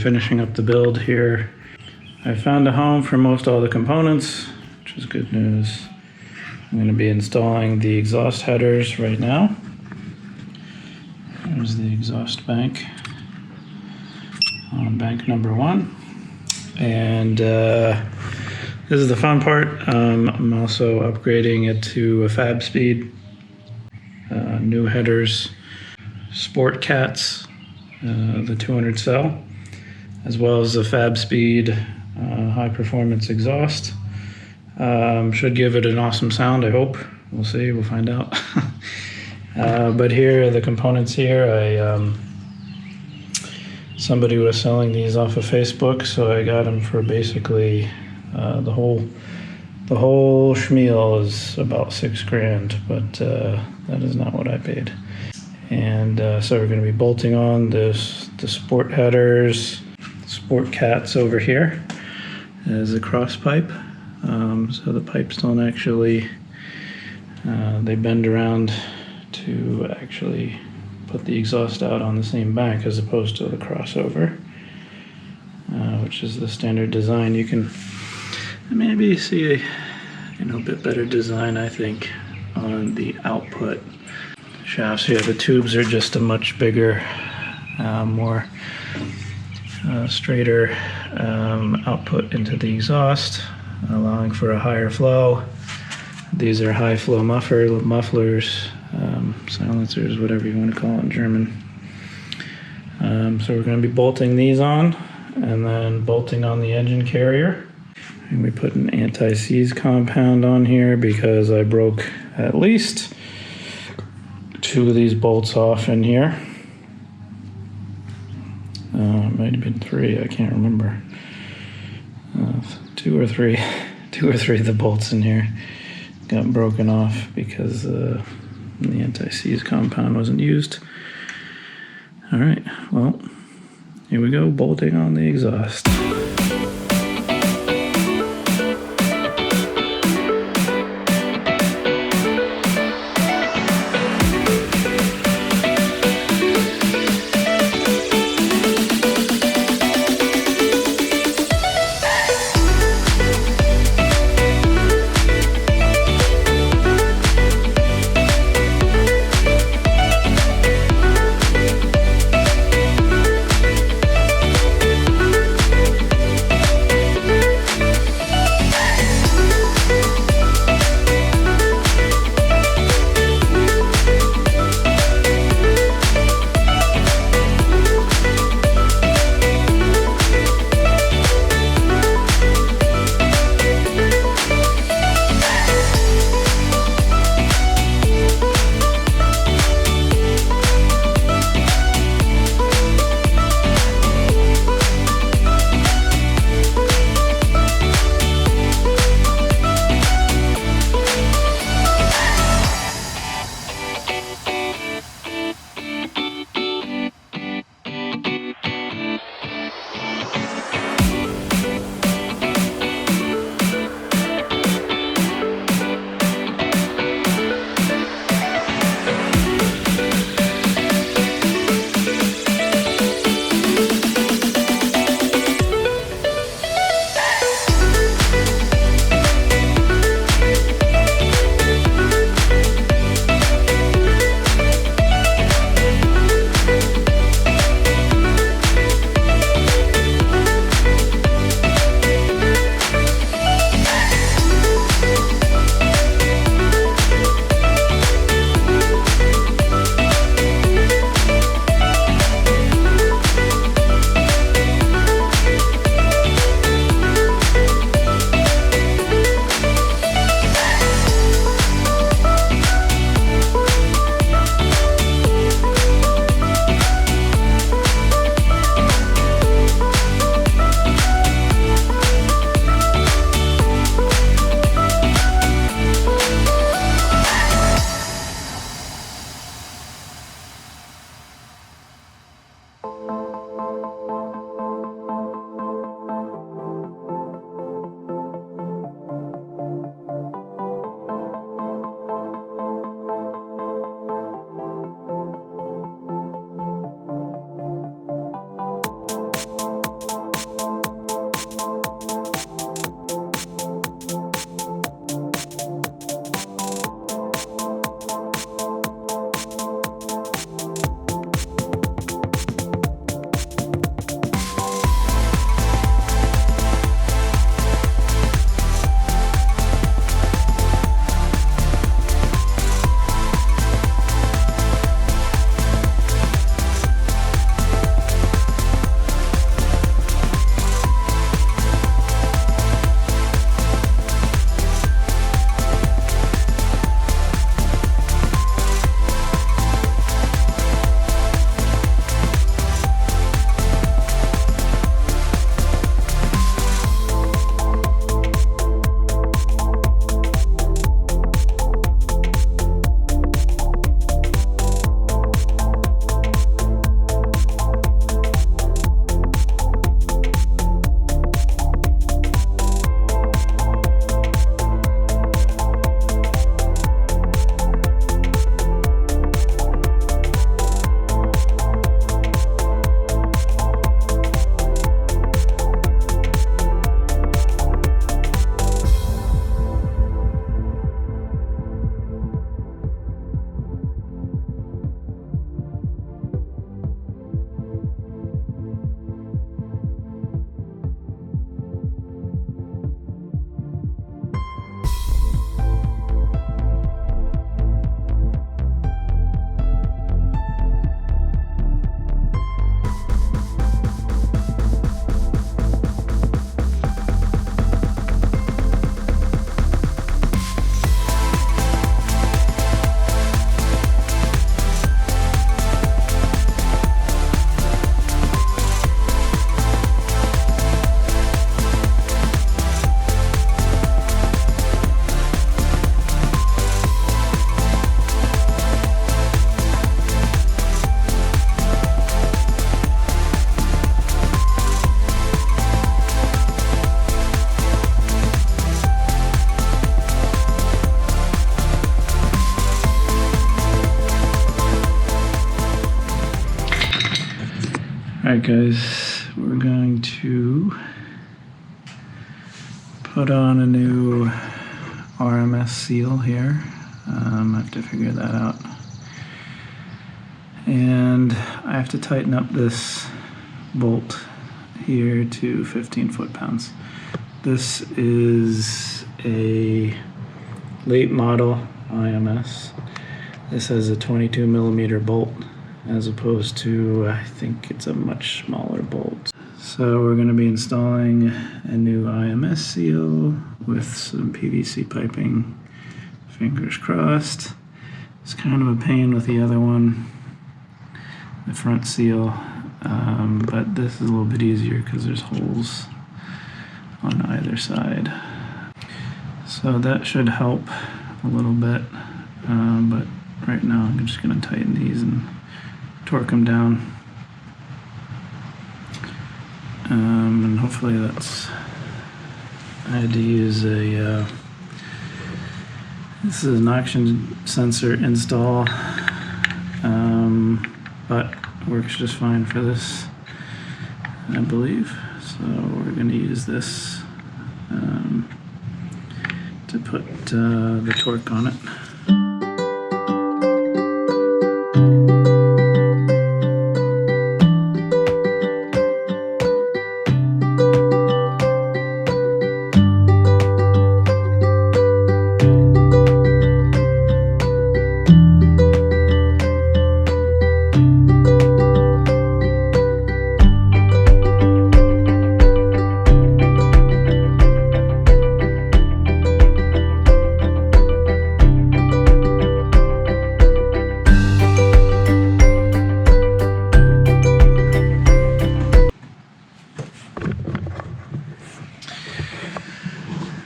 finishing up the build here. I found a home for most all the components, which is good news. I'm going to be installing the exhaust headers right now. There's the exhaust bank on bank number 1. And this is the fun part. I'm also upgrading it to a Fabspeed, new headers, Sport Cats, the 200 cell, as well as the Fabspeed high performance exhaust. Should give it an awesome sound, I hope. We'll see, we'll find out. But here are the components here. Somebody was selling these off of Facebook, so I got them for basically the whole schmeal is about $6,000, but that is not what I paid. And so we're going to be bolting on the sport headers, Sport Cats over here as a cross pipe. So the pipes don't actually, they bend around to actually put the exhaust out on the same bank as opposed to the crossover, which is the standard design. You can maybe see a bit better design, I think, on the output shafts here. The tubes are just a much bigger, more straighter output into the exhaust, allowing for a higher flow. These are high flow mufflers, silencers, whatever you want to call it in German. So we're going to be bolting these on and then bolting on the engine carrier. And we put an anti-seize compound on here because I broke at least 2 of these bolts off in here. It might have been 3, I can't remember. 2 or 3 of the bolts in here got broken off because the anti-seize compound wasn't used. All right, well, here we go, bolting on the exhaust. Alright guys, we're going to put on a new RMS seal here. I have to figure that out. And I have to tighten up this bolt here to 15 foot-pounds. This is a late model IMS. This has a 22 millimeter bolt as opposed to, I think it's a much smaller bolt. So we're going to be installing a new IMS seal with some PVC piping. Fingers crossed. It's kind of a pain with the other one, the front seal, but this is a little bit easier because there's holes on either side. So that should help a little bit, but right now I'm just going to tighten these and torque them down. And hopefully that's, I had to use a, this is an oxygen sensor install, but works just fine for this, I believe. So we're going to use this to put the torque on it.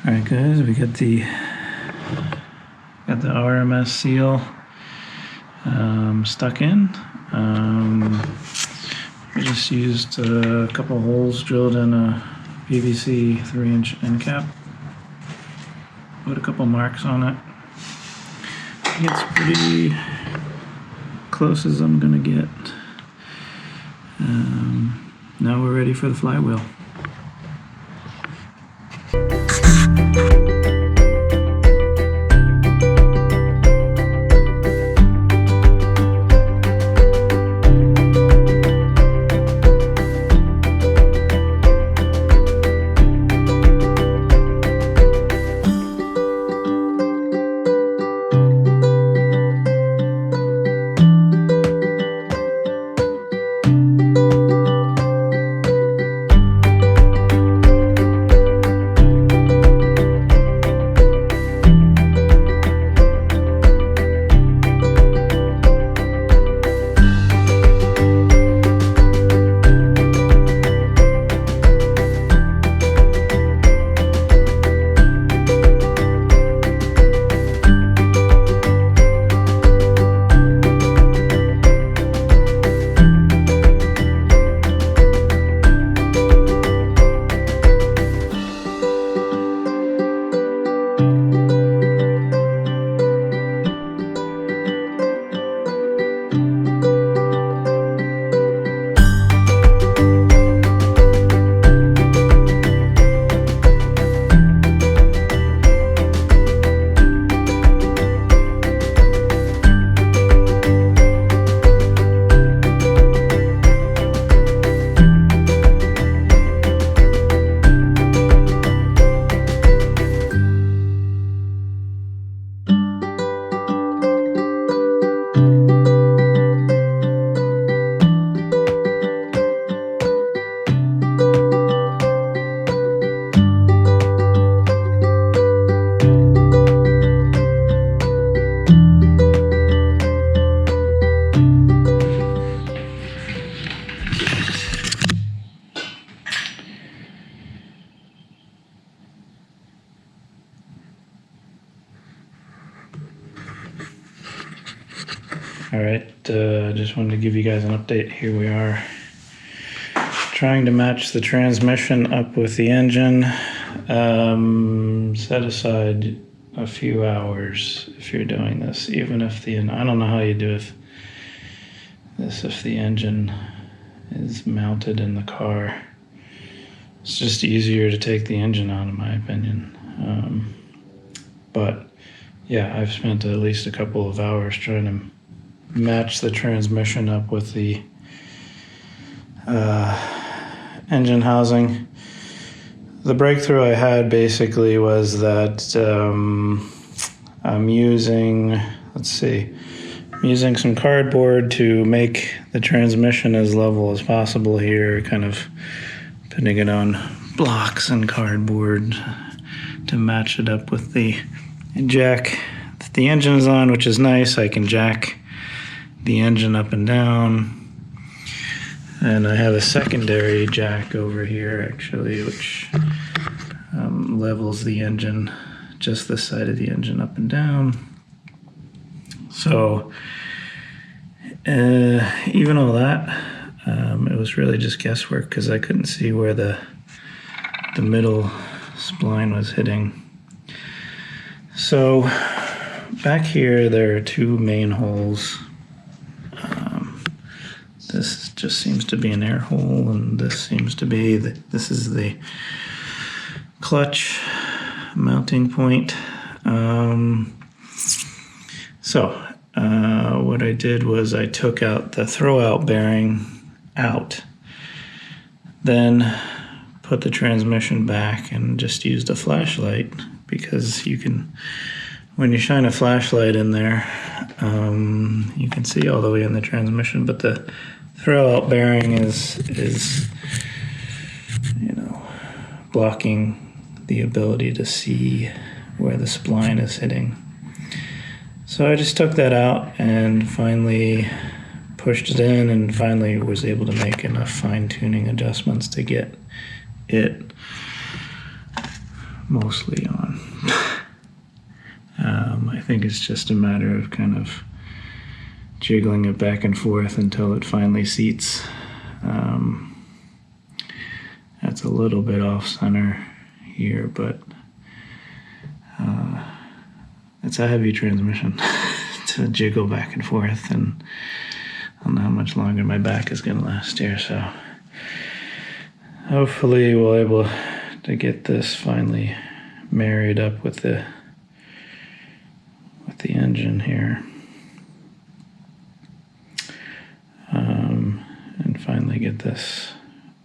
Alright guys, we got the RMS seal stuck in. We just used a couple holes drilled in a PVC 3-inch end cap. Put a couple marks on it. I think it's pretty close as I'm gonna get. Now we're ready for the flywheel. Alright, just wanted to give you guys an update. Here we are trying to match the transmission up with the engine. Set aside a few hours if you're doing this, even if I don't know how you do this if the engine is mounted in the car. It's just easier to take the engine out, in my opinion. But yeah, I've spent at least a couple of hours trying to match the transmission up with the engine housing. The breakthrough I had basically was that I'm using, I'm using some cardboard to make the transmission as level as possible here, kind of putting it on blocks and cardboard to match it up with the jack that the engine is on, which is nice. I can jack the engine up and down. And I have a secondary jack over here, actually, which levels the engine, just the side of the engine up and down. So even all that, it was really just guesswork because I couldn't see where the middle spline was hitting. So back here, there are two main holes. This just seems to be an air hole, and this seems to be, this is the clutch mounting point. What I did was I took out the throwout bearing out, then put the transmission back and just used a flashlight, because you can, when you shine a flashlight in there, you can see all the way in the transmission, but the throwout bearing is blocking the ability to see where the spline is hitting. So I just took that out and finally pushed it in, and finally was able to make enough fine-tuning adjustments to get it mostly on. I think it's just a matter of kind of jiggling it back and forth until it finally seats. That's a little bit off center here, but it's a heavy transmission to jiggle back and forth, and I don't know how much longer my back is going to last here, so hopefully we'll be able to get this finally married up with the engine here, and finally get this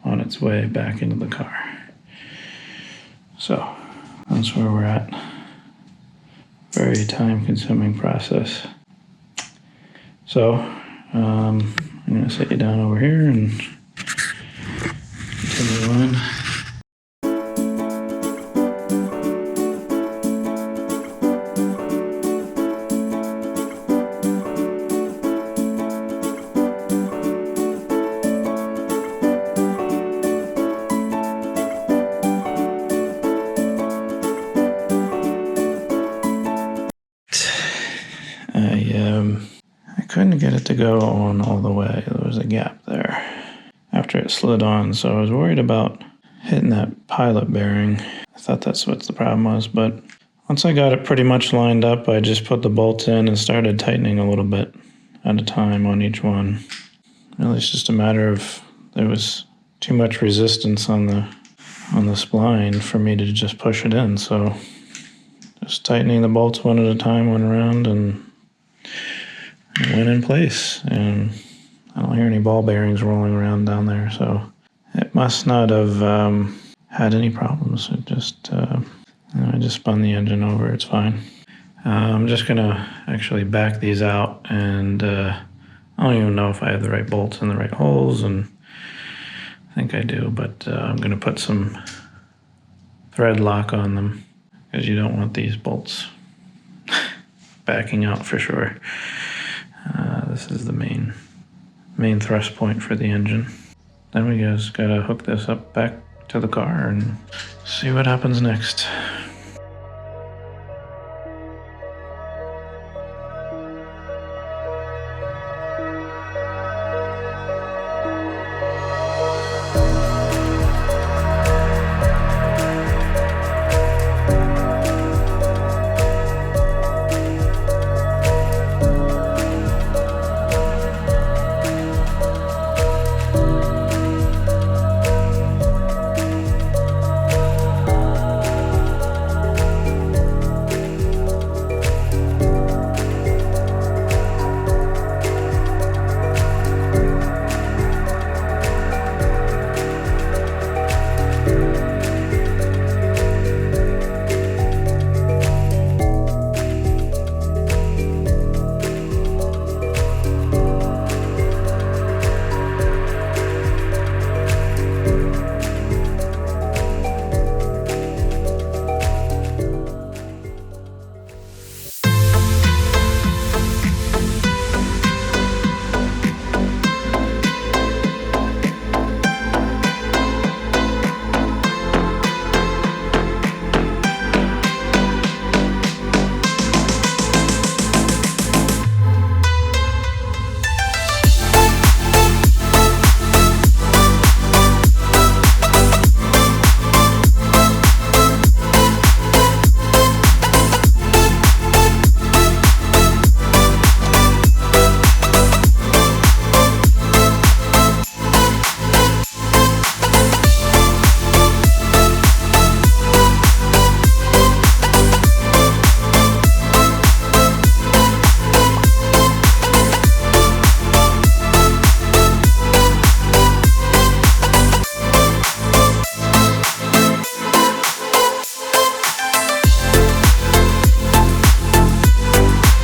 on its way back into the car. So that's where we're at. Very time-consuming process. So I'm going to set you down over here and continue on. I couldn't get it to go on all the way. There was a gap there after it slid on, so I was worried about hitting that pilot bearing. I thought that's what the problem was, but once I got it pretty much lined up, I just put the bolts in and started tightening a little bit at a time on each one. Really, it's just a matter of there was too much resistance on the spline for me to just push it in, so just tightening the bolts one at a time went around and it went in place, and I don't hear any ball bearings rolling around down there, so it must not have had any problems. It just, I just spun the engine over, it's fine. I'm just gonna actually back these out, and I don't even know if I have the right bolts in the right holes, and I think I do, but I'm gonna put some thread lock on them, because you don't want these bolts backing out for sure. This is the main thrust point for the engine. Then we just gotta hook this up back to the car and see what happens next.